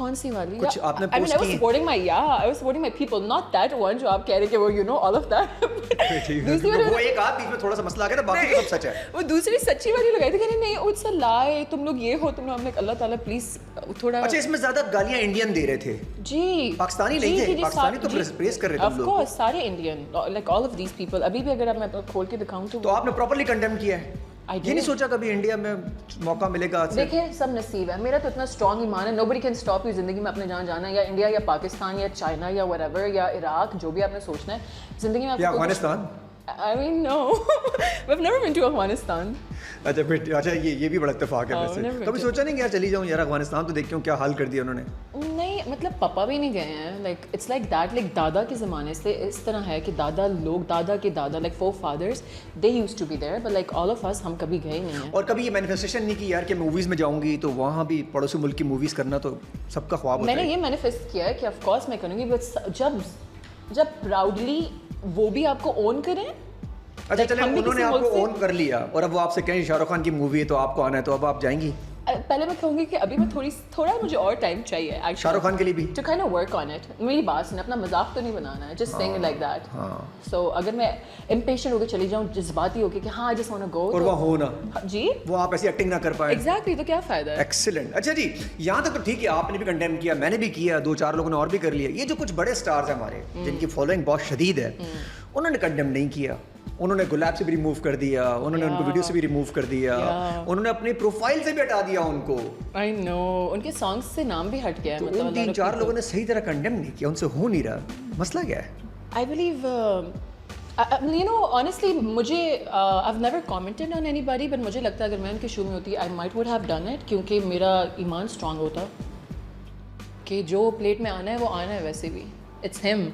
کون سی والی؟ کچھ آپ نے I mean, I was supporting my people, not that one جو آپ کہہ رہے کہ وہ you know all of that. وہ ایک آپ بیچ میں تھوڑا سا مسئلہ آ گیا تھا, باقی تو سب سچ ہے. وہ دوسری سچی والی لگائی تھی کہ نہیں اٹس اے لائے, تم لوگ یہ ہو, تم لوگ. ہم نے اللہ تعالیٰ پلیز تھوڑا. اچھا اس میں زیادہ گالیاں انڈین دے رہے تھے جی, پاکستانی نہیں تھے, پاکستانی تو پریز کر رہے تھے آف کورس سارے Indian, like all of these people. ابھی بھی اگر آپ میں کھول کے دکھاؤں تو آپ نے پراپرلی کنڈیم کیا ہے. یہ نہیں سوچا کبھی انڈیا میں موقع ملے گا؟ دیکھیں سب نصیب ہے. میرا تو اتنا اسٹرانگ ایمان ہے, nobody can stop you زندگی میں اپنے جہاں جانا ہے, یا انڈیا یا پاکستان یا چائنا یا whatever یا عراق, جو بھی آپ نے سوچنا ہے زندگی میں. یا Afghanistan? I mean no, we've never been to Afghanistan. اچھا پھر اچھا یہ بھی بڑا اتفاق ہے ویسے. کبھی سوچا نہیں کہ یار چلی جاؤں یار افغانستان تو دیکھوں کیا حال کر دیا انہوں نے؟ نہیں مطلب پاپا بھی نہیں گئے ہیں, like it's like that, like دادا کے زمانے سے اس طرح ہے کہ دادا لوگ, دادا کے دادا, like forefathers they used to be there, but like all of us ہم کبھی گئے نہیں ہیں. اور کبھی یہ مینیفیسٹیشن نہیں کی یار کہ موویز میں جاؤں گی تو وہاں بھی پڑوسی ملک کی موویز کرنا تو سب کا خواب ہوتا ہے. میں نے یہ مینیفیسٹ کیا ہے کہ آف کورس میں کروں گی, بٹ جب پراؤڈلی وہ بھی آپ کو اون کریں. اچھا چلیں انہوں نے آپ کو اون کر لیا اور اب وہ آپ سے کہیں شاہ رخ خان کی مووی ہے تو آپ کو آنا ہے, تو اب آپ جائیں گی؟ پہلے میں کہوں گی کہ ابھی میں تھوڑا مجھے اور ٹائم چاہیے شاہ رخ خان کے لیے بھی to kind of work on it. میری بات سنیں, اپنا مذاق تو نہیں بنانا ہے, just seeing like that. So اگر میں امپیشنٹ ہو کے چلی جاؤں, جذباتی ہو کے کہ ہاں I just want to go, اور وہ ہو نا جی وہ آپ ایسی ایکٹنگ نہ کر پائے. ایگزیکٹلی, تو کیا فائدہ ہے. ایکسلنٹ. اچھا جی یہاں تک تو ٹھیک ہے, آپ نے بھی کنڈیم کیا, میں نے بھی کیا, 2-4 لوگوں نے اور بھی کر لیا. یہ جو کچھ بڑے اسٹارز ہیں ہمارے جن کی فالوئنگ بہت شدید ہے, انہوں نے کنڈیم نہیں کیا. انہوں نے گلاب سے بھی ریموو کر دیا, انہوں نے ان کو ویڈیو سے بھی ریموو کر دیا, انہوں نے اپنی پروفائل سے بھی ہٹا دیا ان کو. آئی نو ان کے سانگس سے نام بھی ہٹ گیا ہے. مطلب 3-4 لوگوں نے صحیح طرح کنڈیم نہیں کیا, ان سے ہو نہیں رہا. مسئلہ کیا ہے؟ I believe you know honestly مجھے I've never commented on anybody, but مجھے لگتا ہے اگر میں ان کے شو میں ہوتی I might would have done it, کیونکہ میرا ایمان اسٹرانگ ہوتا کہ جو پلیٹ میں آنا ہے وہ آنا ہے. ویسے بھی it's him,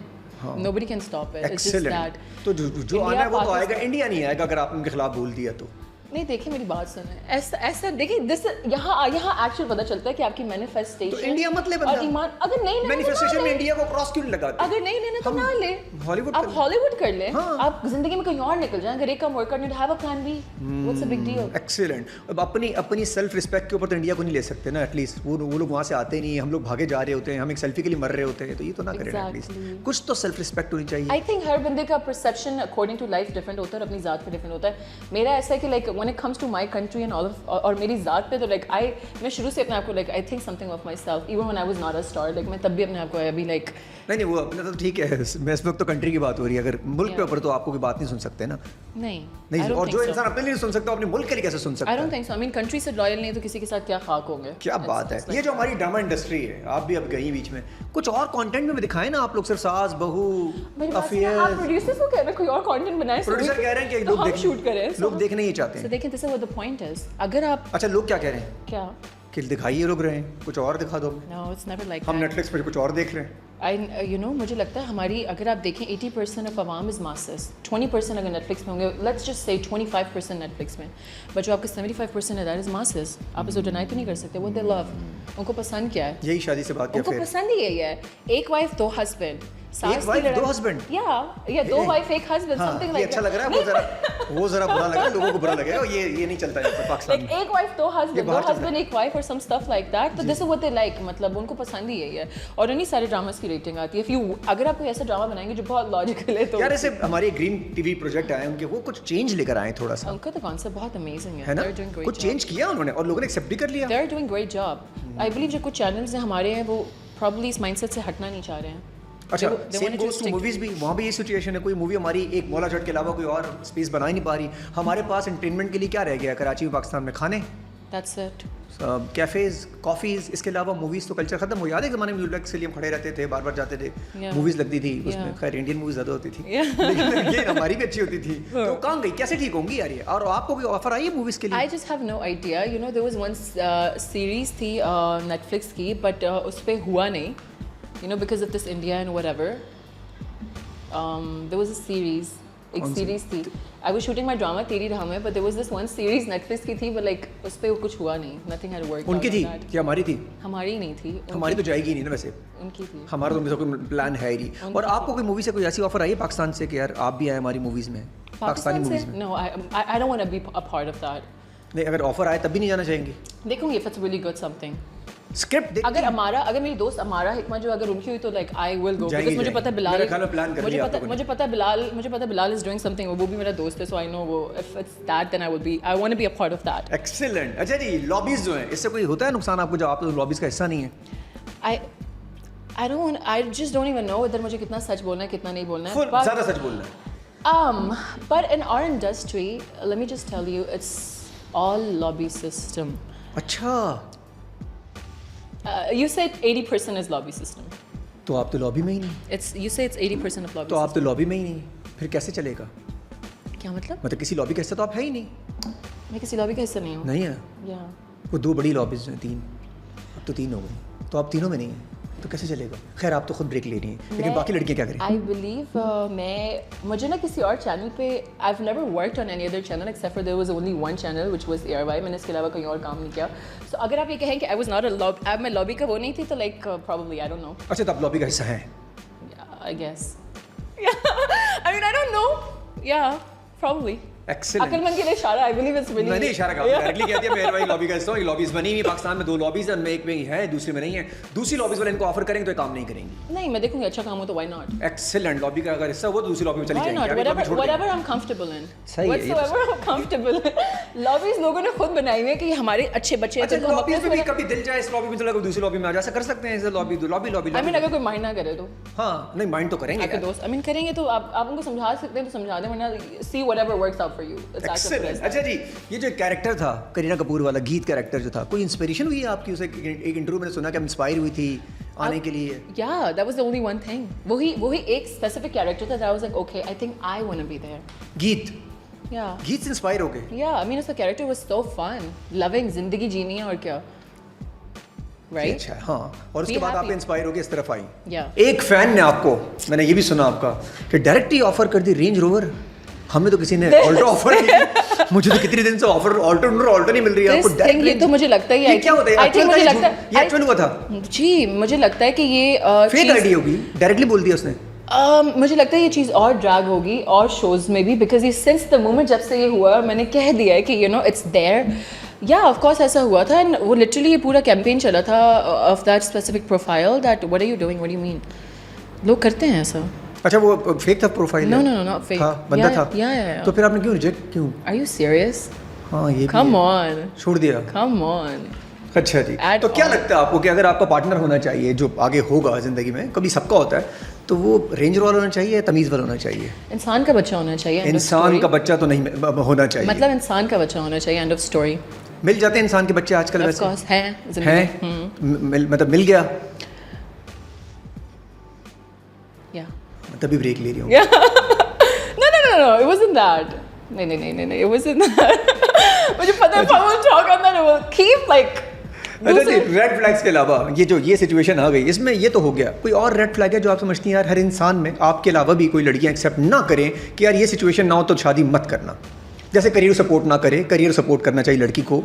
nobody can stop it. It's just that تو جو آنا ہے وہ تو آئے گا. انڈیا نہیں آئے گا اگر آپ ان کے خلاف بول دیا تو. نہیں دیکھیں میری بات سنیں, ایسا دیکھیں دس یہاں ایکچوئل پتہ چلتا ہے کہ آپ کی مینیفیسٹیشن تو انڈیا مت لے بندہ, اور ایمان. اگر نہیں مینیفیسٹیشن میں انڈیا کو کراس کیوں لگاتے؟ اگر نہیں لینا تو نہ لے, آپ ہالی ووڈ کر لیں, آپ زندگی میں کہیں اور نکل جائیں. اگر ایک کام ورک کرنے have a plan B, what's a big deal. Excellent. اب اپنی سیلف رسپیکٹ کے اوپر تو انڈیا کو نہیں لے سکتے نا. ایٹ لیسٹ وہ لوگ وہاں سے آتے نہیں, ہم لوگ بھاگے جا رہے ہوتے ہیں, ہم ایک سیلفی کے لیے مر رہے ہوتے ہیں, تو یہ تو نہ کریں. ایٹ لیسٹ کچھ تو سیلف رسپیکٹ ہونی چاہیے. آئی تھنک ہر بندے کا perception according to life different ہوتا ہے اور اپنی ذات پہ ڈفرینٹ ہوتا ہے. میرا ایسا ہے کہ like when it comes to my country and all of اور میری ذات پہ تو لائک میں شروع سے اپنے آپ کو like I think something of myself even when I was not a star. Like میں تب بھی اپنے آپ کو ابھی لائک نہیں وہ اپنا تو ٹھیک ہے. میں اس وقت تو کنٹری کی بات ہو رہی ہے, اگر ملک کے اوپر تو آپ کو کوئی بات نہیں سن سکتے نا. نہیں اور جو انسان اپنے لیے سن سکتا ہے اپنے ملک کے لیے کیسے سن سکتا ہے؟ I don't think so. I mean country سے لوئل نہیں تو کسی کے ساتھ کیا خاک ہوں گے. کیا بات ہے. یہ جو ہماری ڈرامہ انڈسٹری ہے, آپ بھی اب گئی بیچ میں, کچھ اور کانٹینٹ میں دکھائیں نا آپ لوگ. صرف ساس بہو افیئر, آپ پروڈیوسرز کو کہہ رہے ہیں کوئی اور کانٹینٹ بنائیں. پروڈیوسر کہہ رہے ہیں کہ لوگ شوٹ کریں, لوگ دیکھنا ہی چاہتے ہیں. دیکھیں this is what the point is. اگر آپ اچھا لوگ کیا کہہ رہے ہیں کیا کہ دکھائیے لوگ رہے ہیں, کچھ اور دکھا دو. No, it's never like ہم نیٹ فلکس پہ کچھ اور دیکھ رہے ہیں. you know مجھے لگتا ہے ہماری اگر آپ دیکھیں 80% آف عوام از ماسز, 20% اگر نیٹ فلکس میں ہوں گے, let's just say 25% net flicks میں, بٹ جو آپ کا 75% ہے دیٹ از ماسز. آپ اسے ڈینائی تو نہیں کر سکتے. what they love, ان کو پسند کیا ہے, یہی شادی سے بات کیا, ان کو پسند ہی یہی ہے. ایک وائف 2 ہسبینڈ, ایک وائف 2 ہسبینڈ, یا 2 وائف 1 ہسبینڈ, something like اچھا لگ رہا ہے. وہ ذرا برا لگا, لوگوں کو برا لگا, یہ نہیں چلتا ہے پاکستان میں. ایک وائف 2 ہسبینڈ ایک وائف اور some stuff like that. تو this is what they like, مطلب ان کو پسند ہی یہی ہے. اور انہیں سارے ڈراماز کی ریٹنگ آتی ہے. اگر آپ کوئی ایسا ڈرامہ بنائیں گے جو بہت لاجیکل ہے تو یار ایسے ہمارے گرین ٹی وی پروجیکٹ آئے ان کے, وہ کچھ چینج لے کر آئے تھوڑا سا. ان کا تو کانسیپٹ بہت امیزنگ ہے نا, کچھ چینج کیا انہوں نے اور لوگوں نے ایکسیپٹ بھی کر لیا. they are doing great job. I believe جو کچھ چینلز ہیں ہمارے ہیں وہ probably اس مائنڈ سیٹ سے ہٹنا نہیں چاہ رہے ہیں. اچھا سیم گوز ٹو موویز بھی, وہاں بھی یہ سچویشن ہے. کوئی مووی ہماری ایک مولا جٹ کے علاوہ کوئی اور اسپیس بنا ہی نہیں پا رہی. ہمارے پاس انٹرٹینمنٹ کے لیے کیا رہ گیا کراچی میں, پاکستان میں؟ کھانے, that's it. کیفیز, کافیز, اس کے علاوہ موویز تو کلچر ختم ہو. یاد ہے زمانے میں یولیکس کے لیے ہم کھڑے رہتے تھے, بار بار جاتے تھے, موویز لگتی تھی اس میں. خیر انڈین موویز زیادہ ہوتی تھی لیکن یہ ہماری بھی اچھی ہوتی تھی. تو کہاں گئی, کیسے ٹھیک ہوں گی یار یہ؟ اور آپ کو کوئی آفر آئی ہے موویز کے لیے؟ I just have no idea. You know there was one series تھی Netflix کی, but اس پہ ہوا نہیں, you know because of this India and whatever. There was a series, ایک سیریز تھی. I was shooting my drama تیری راہ میں, but there was this one series Netflix کی تھی, but like اس پہ کچھ ہوا نہیں. Nothing had worked out. ان کی تھی کیا ہماری تھی؟ ہماری نہیں تھی. ہماری تو جائے گی نہیں نا ویسے, ان کی تھی. ہمارا تو ان کا کوئی پلان ہے ہی نہیں. اور آپ کو کوئی مووی سے کوئی ایسی آفر آئی ہے پاکستان سے کہ یار آپ بھی آئے ہماری موویز میں, پاکستانی موویز میں؟ No, I don't want to be a part of that. نہیں, اگر آفر آئے تب بھی نہیں جانا چاہیں گے؟ دیکھوں گی if it's really good something. Script देख अगर मेरी दोस्त अमारा हिकमा जो अगर उनकी हुई तो like I will go, because मुझे पता है बिलाल, मुझे पता है बिलाल इज डूइंग समथिंग, वो भी मेरा दोस्त है, सो आई नो वो if it's that then I want to be a part of that. Excellent. अच्छा जी, लॉबीज जो हैं इससे कोई होता है नुकसान आपको जब आप लॉबीज का हिस्सा नहीं है? I just don't even know इधर मुझे कितना सच बोलना है कितना नहीं बोलना है. ज़्यादा सच बोलना है. But in our industry, let me just tell you, it's all lobby system. अच्छा, You said 80% is lobby system. तो आप तो लॉबी में ही नहीं. You say it's 80% of lobby. तो आप तो लॉबी में ही नहीं, फिर कैसे चलेगा? system. क्या मतलब? मतलब किसी लॉबी का हिस्सा तो आप है ही नहीं. मैं किसी लॉबी का हिस्सा नहीं हूँ. नहीं है. Yeah. वो 2 बड़ी लॉबीज हैं, 3, अब तो 3 हो गई, तो आप तीनों में नहीं हैं, तो कैसे चलेगा? खैर आप तो खुद ब्रेक ले रही हैं, लेकिन बाकी लड़कियाँ क्या करें? I believe मुझे ना किसी और चैनल पे I've never worked on any other channel except for there was only one channel which was ARY. मैंने इसके अलावा कहीं और काम नहीं किया. So अगर आप ये कहें कि I was not a lobby, मैं लॉबी का वो नहीं थी तो like probably I don't know. अच्छा, तो आप लॉबी का हिस्सा हैं? Yeah, I guess. Yeah. I mean I don't know. Yeah, probably. Excellent. अकलमंद के लिए इशारा, I believe it's really. मैंने इशारा कहा, डायरेक्टली कह दिया मैं भाई लॉबी का हिस्सा हूँ. ये लॉबीज बनी हुई पाकिस्तान में 2 लॉबीज हैं, उनमें एक में है दूसरी में नहीं है. दूसरी लॉबीज वाले इनको ऑफर करेंगे तो ये काम नहीं करेंगी. नहीं, मैं देखूंगी अच्छा काम हो तो why not? एक्सीलेंट. लॉबी का अगर हिस्सा हो तो दूसरी लॉबी में चली Why जाएंगी. not? अभी लॉबी छोड़ Whatever देंगे. I'm comfortable in. सही है, ये तो Whatsoever I'm comfortable in. Lobbies लोगों ने खुद बनाई हुई है कि हमारे अच्छे बच्चे हैं अच्छा, जिनको हम लॉबीज अपने में भी कभी दिल जाए इस लॉबी में चला दूसरी लॉबी में आ जा कर सकते हैं. लॉबी लॉबी I mean अगर कोई माइंड ना करे तो हाँ, नहीं माइंड तो करेंगे. आपके दोस्त I mean करेंगे तो आप उनको समझा सकते हैं तो समझा दें, वरना see whatever works out for you. It's as simple as that. अच्छा जी, ये जो कैरेक्टर था करीना कपूर वाला गीत कैरेक्टर जो था, कोई इंस्पिरेशन हुई है आपकी? उसे एक इंटरव्यू में सुना कि इंस्पायर हुई थी आने के लिए. Yeah, that was the only one thing. वही एक specific character था that I was like okay, I think I want to be there. गीत Yeah. से इंस्पायर हो गए. Yeah, I mean उसका character was so fun, loving, जिंदगी जीनी है और क्या. Right? अच्छा, हाँ. और उसके Be बाद आप happy. इंस्पायर हो गए इस तरफ आई. Yeah. एक फैन ने आपको, मैंने ये भी सुना आपका, कि डायरेक्ट ही ऑफर कर दी रेंज रोवर. हमें तो किसी ने ऑल्टो ऑफर नहीं. मुझे तो कितने दिन से ऑफर ऑल्टो नहीं मिल रही है आपको डायरेक्ट. ये तो मुझे लगता है ये क्या होता है? I think मुझे लगता है ये एक्चुअल हुआ था. जी मुझे लगता है कि ये फेक आईडी होगी, डायरेक्टली बोल दिया उसने. मुझे लगता है ये चीज़ और ड्रैग होगी और शोज में भी, बिकॉज ये सिंस द मोमेंट जब से ये हुआ मैंने कह दिया है कि यू नो इट्स देयर. या ऑफ कोर्स ऐसा हुआ था, एंड वो लिटरली ये पूरा कैंपेन चला था of that specific profile that what are you doing, what do you mean. लोग करते हैं ऐसा. अच्छा, वो फेक था प्रोफाइल? नो नॉट फेक था, बंदा था. तो फिर आपने क्यों रिजेक्ट क्यों? Are you serious? हाँ, ये कम ऑन, छोड़ दिया. Come on. अच्छा जी, तो क्या लगता है आपको कि अगर आपका पार्टनर होना चाहिए जो आगे होगा जिंदगी में, कभी सबका होता है, तो वो रेंज वाला होना चाहिए, तमीज़ वाला होना चाहिए? इंसान का बच्चा होना चाहिए. इंसान का बच्चा तो नहीं होना चाहिए. मतलब इंसान का बच्चा होना चाहिए. End of story. मिल जाते हैं इंसान के बच्चे आजकल? ऑफ कोर्स हैं. मतलब मिल गया. या तभी ब्रेक ले रही हूँ. No, it wasn't that. नहीं, it wasn't that. मुझे पता है I will talk on that. I will keep like. अच्छा जी, रेड फ्लैग्स के अलावा ये सिचुएशन आ गई, इसमें ये तो हो गया, कोई और रेड फ्लैग है जो आप समझती हैं यार हर इंसान में, आपके अलावा भी कोई लड़कियां एक्सेप्ट ना करें कि यार ये सिचुएशन ना हो तो शादी मत करना? जैसे करियर सपोर्ट ना करे, करियर सपोर्ट करना चाहिए लड़की को,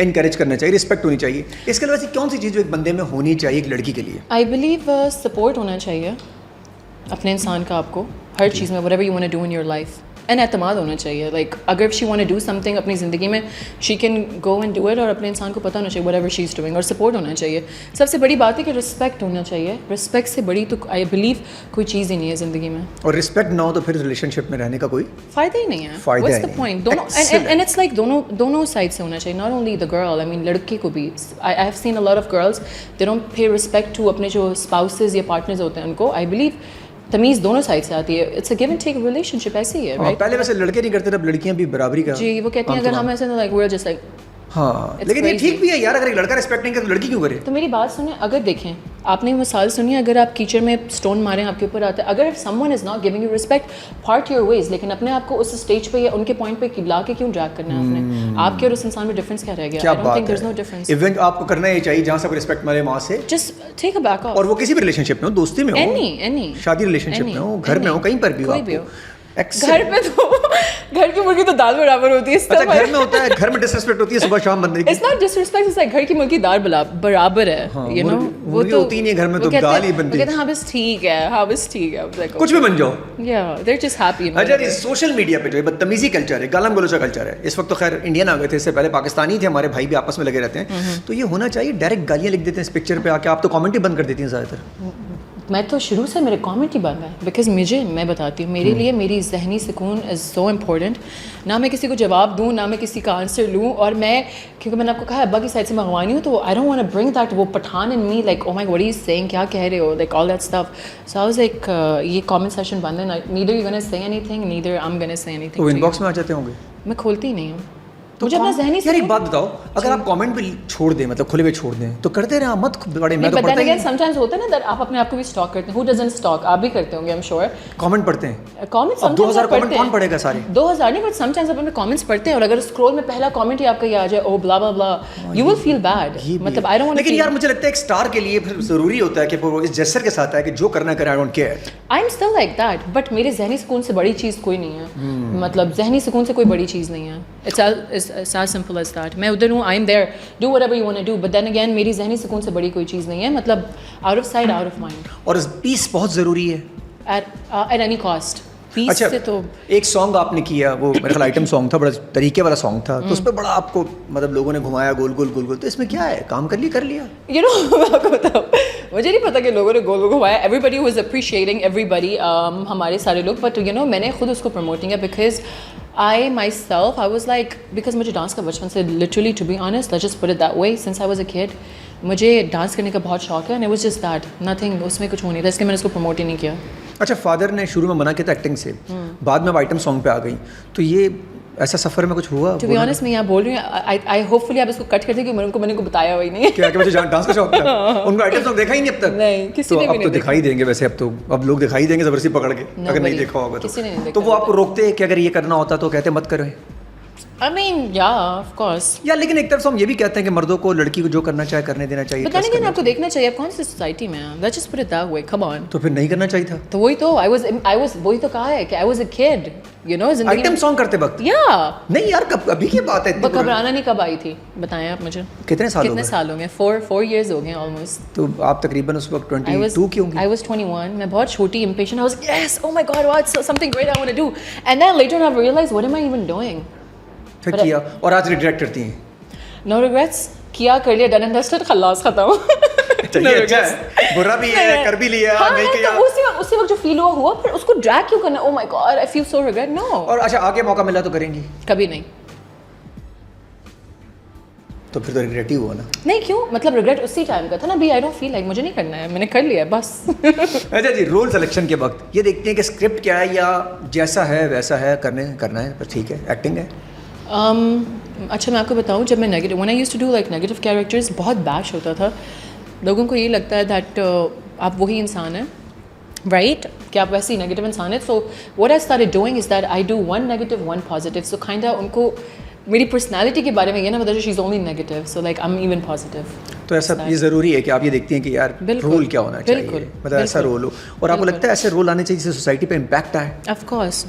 एनकरेज करना चाहिए, रिस्पेक्ट होनी चाहिए. इसके अलावा ऐसी कौन सी चीज़ जो एक बंदे में होनी चाहिए एक लड़की के लिए? I believe सपोर्ट होना चाहिए अपने इंसान का आपको हर चीज़ में, whatever you want to do in your life. And एतमाद होना चाहिए. लाइक अगर she want to do something अपनी ज़िंदगी में, she can go and do it, और अपने इंसान को पता होना चाहिए व्हाटएवर शी इज़ डूइंग, और सपोर्ट होना चाहिए. सबसे बड़ी बात है कि रिस्पेक्ट होना चाहिए. रिस्पेक्ट से बड़ी तो आई बिलीव कोई चीज़ ही नहीं है ज़िंदगी में. और रिस्पेक्ट ना हो तो फिर रिलेशनशिप में रहने का कोई फ़ायदा ही नहीं है. फ़ायदा व्हाट्स द पॉइंट? दोनों एंड इट्स लाइक दोनों साइड से होना चाहिए. Not only the girl, I mean लड़के को भी. I have seen a lot of girls they don't pay respect to अपने जो स्पाउसेस या पार्टनर्स होते हैं उनको. आई बिलीव तमीज़ दोनों साइड से आती है. It's a give and take relationship, ऐसे ही है. राइट? पहले वैसे लड़के नहीं करते, अब लड़कियां भी बराबरी का. जी, वो कहती हैं अगर हम ऐसे like we are just like. हाँ, लेकिन ये ठीक भी है यार, अगर एक लड़का रिस्पेक्ट नहीं करे तो लड़की क्यों करे? तो मेरी बात सुनिए, अगर देखें आपने मिसाल सुनी, अगर आप कीचड़ में स्टोन मारें आपके ऊपर आता है, अगर someone is not giving you respect, part your ways. लेकिन अपने आप को उस स्टेज पे या उनके पॉइंट पे ला के क्यों ड्रैग करना है आपने? आपके और उस इंसान में डिफरेंस क्या रह गया? क्या I don't think there is no बात डिफरेंस. है. इवेंट आपको करना ही चाहिए जहाँ से रिस्पेक्ट मिले वहाँ से. Just take a back off. और वो किसी भी रिलेशनशिप में हो, दोस्ती में हो, एनी शादी रिलेशनशिप में हो, घर में हो, कहीं पर भी हो, कोई भी हो. घर पे तो घर की मुर्गी तो दाल बराबर होती है. अच्छा घर में होता है, घर में डिसरिस्पेक्ट होती है सुबह शाम बंदे की. It's not disrespect, it's like घर की मुर्गी दाल बराबर है. You know वो तो होती नहीं है घर में, तो दाल ही बनती है. कहते हैं हाँ बस ठीक है, हाँ बस ठीक है. Like, कुछ भी बन जाओ. Yeah, they're just happy. अच्छा ये सोशल मीडिया पे जो है बदतमीजी कल्चर है, गालम गलोचा कल्चर है. इस वक्त तो खैर इंडियन आ गए थे, इससे पहले पाकिस्तानी थे, हमारे भाई भी आपस में लगे रहते हैं. तो ये होना चाहिए, डायरेक्ट गालियाँ लिख देते हैं इस पिक्चर पे आके. आप तो कमेंट ही बंद कर देती हैं ज़्यादातर. मैं तो शुरू से मेरे कमेंट ही बंद है, बिकॉज मैं बताती हूँ मेरे लिए मेरी जहनी सुकून इज़ सो इम्पोर्टेंट. ना मैं किसी को जवाब दूँ, ना मैं किसी का आंसर लूँ. और मैं क्योंकि मैंने आपको कहा अब्बा की साइड से मंगवानी हूँ, तो I don't want to bring that वो Pathan in me like oh my what is saying, क्या कह रहे हो, like all that stuff. So I was like ये कमेंट सेशन बंद है. Neither you gonna say anything, neither I am gonna say anything. तो inbox में आ जाते होंगे. मैं खोलती ही नहीं हूँ. मुझे अपना जहनी यार एक बात बताओ, अगर आप कमेंट भी छोड़ दें, मतलब खुले हुए छोड़ दें, तो करते रहे, मत बड़े. मैं तो पढ़ता ही. समटाइम्स होता है ना दैट आप अपने आप को भी स्टॉक करते हैं. Who doesn't stock? आप भी करते होंगे आई एम श्योर. कमेंट पढ़ते हैं. कमेंट्स अब 2000 कमेंट कौन पढ़ेगा सारे? 2000 नहीं, बट समटाइम्स आप अपने कमेंट्स पढ़ते हैं और अगर स्क्रॉल में पहला कमेंट ही आपका ये आ जाए ओ ब्ला ब्ला ब्ला, यू विल फील बैड. मतलब आई डोंट वांट. लेकिन यार मुझे लगता है एक स्टार के लिए फिर जरूरी होता है कि वो इस जेस्चर के साथ है कि जो करना करे, I don't care. I am still like that, but मेरे जहनी सुकून से बड़ी चीज़ कोई नहीं है. मतलब जहनी सुकून से कोई बड़ी चीज़ नहीं है. It's as simple as that. मैं उधर हूँ, I am there, do whatever you want to do, but then again मेरी जहनी सुकून से बड़ी कोई चीज़ नहीं है. मतलब out of sight out of mind. और पीस बहुत ज़रूरी है एट एनी कॉस्ट. अच्छा से तो एक सॉन्ग आपने किया, वो मेरे ख्याल आइटम सॉन्ग था, बड़ा तरीके वाला सॉन्ग था, तो उस पर बड़ा आपको मतलब लोगों ने घुमाया गोल गोल गोल गोल. तो इसमें क्या है, काम कर लिया. यू नो मैं आपको बताऊँ, मुझे नहीं पता कि लोगों ने गोल गोल घुमाया. एवरीबडी वाज अप्रिशिएटिंग एवरीबडी, हमारे सारे लोग. बट यू नो मैंने खुद उसको प्रमोटिंग है because I myself I was like, because मुझे डांस का बचपन से literally to be honest let's just put it that way, since I was a kid मुझे डांस करने का बहुत शौक है. And it was just that, nothing, उसमें कुछ हो नहीं था, इसलिए मैंने उसको प्रमोट ही नहीं किया. अच्छा फादर ने शुरू में मना किया था एक्टिंग से, बाद में अब आइटम सॉन्ग पे आ गई, तो ये ऐसा सफ़र में कुछ हुआ? टू बी ऑनेस्ट मैं यहाँ बोल रही हूँ, आई होपफुली आप इसको कट कर दें क्योंकि मैंने उनको बताया हुआ ही नहीं. क्या कि मुझे डांस का शौक था. उनको आइटम सॉन्ग देखा ही नहीं अब तक? नहीं, किसी ने भी नहीं. अब तो दिखाई देंगे वैसे, अब लोग दिखाई देंगे ज़बरदस्ती पकड़ के, अगर नहीं देखा होगा तो वो आपको रोकते कि अगर ये करना होता तो कहते मत करें. I mean, yeah, of course. यार लेकिन एक तरफ से हम ये भी कहते हैं कि मर्दों को लड़की को जो करना चाहे करने देना चाहिए. बताने के आपको देखना चाहिए, आप कौन सी सोसाइटी में हैं. Let's just put it that way. Come on. तो फिर नहीं करना चाहिए था. तो वही तो I was वही तो कहा है कि I was a kid, you know. Item song करते वक्त. Yeah. नहीं यार कब अभी की बात है. घबराना नहीं कब आई थी बताएं आप मुझे. कितने साल हो गए? 4 years हो गए almost. तो आप तकरीबन उस वक्त 22 की होंगी. I was 21. मैं बहुत छोटी, impatient. I was yes, oh my God, what something great I want to do. And then later on I realized what am I even doing. फिर किया और आज रिग्रेट करती हैं. No regrets. किया कर लिया, done and dusted, खल्लास खत्म. चलिए अच्छा है, बुरा भी है, कर भी लिया, नहीं किया. तो उसी वक्त जो फील हुआ फिर उसको ड्रैग क्यों करना? Oh my God, I feel so regret. No. और अच्छा आगे मौका मिला तो करेंगी? कभी नहीं. तो फिर तो रिग्रेट ही हुआ ना. नहीं क्यों, मतलब रिग्रेट उसी टाइम का था ना. अभी आई डोंट फील लाइक मुझे नहीं करना है, मैंने कर लिया है बस. अच्छा जी, रोल सिलेक्शन के वक्त ये देखते हैं कि स्क्रिप्ट क्या है या जैसा है वैसा है, करना है पर ठीक है, एक्टिंग है. अच्छा मैं आपको बताऊँ, जब मैं negative when I used to do like negative characters, बहुत बैश होता था. लोगों को ये लगता है दैट आप वही इंसान हैं, राइट, कि आप वैसे ही नेगेटिव इंसान है. So what I started doing is that I do one negative one positive. So kinda उनको मेरी पर्सनैलिटी के बारे में ये ना पता, she is only negative, so like I am even positive. तो ऐसा ये ज़रूरी है कि आप ये देखती हैं कि यार रोल क्या होना चाहिए, मतलब ऐसा रोल हो. और आपको लगता है ऐसे रोल आने चाहिए जिससे सोसाइटी पे इम्पैक्ट आए? Of course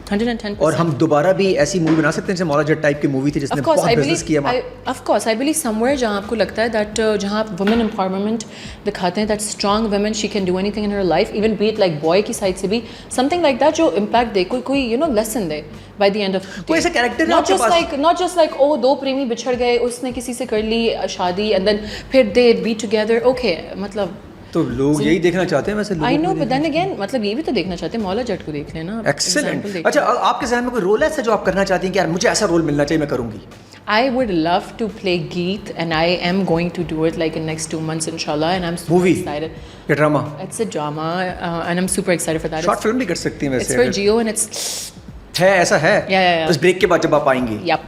110%. और हम दोबारा भी ऐसी मूवी बना सकते हैं जैसे मौला जट टाइप की मूवी थी जिसने बहुत बिजनेस किया. Of course I believe somewhere जहाँ आपको लगता है दैट जहाँ आप वुमेन एम्पावरमेंट दिखाते हैं, that strong women she can do anything in her life, even be it like boy की साइड से भी समथिंग लाइक दैट जो इम्पैक्ट दे, कोई you know lesson they by the end of. कोई ऐसा character not just like oh दो प्रेमी बिछड़ गए, उसने किसी से कर ली शादी एंड देन फिर दे बी टुगेदर. ओके मतलब तो लोग यही देखना चाहते हैं वैसे. I know, but then again मतलब ये भी तो देखना चाहते हैं. मौला जट को देख लेना. एक्सीलेंट. अच्छा आपके ज़हन में कोई रोल है ऐसा जो आप करना चाहती हैं कि यार मुझे ऐसा रोल मिलना चाहिए, मैं करूँगी? I would love to play Geet, and I am going to do it like in next 2 months, inshallah. And I'm super excited. या drama? It's a drama, and I'm super excited for that. Short film भी कर सकती हैं वैसे. It's for Jio, and it's है ऐसा है. Yeah. बस ब्रेक के बाद जब आप आएंगी. Yep.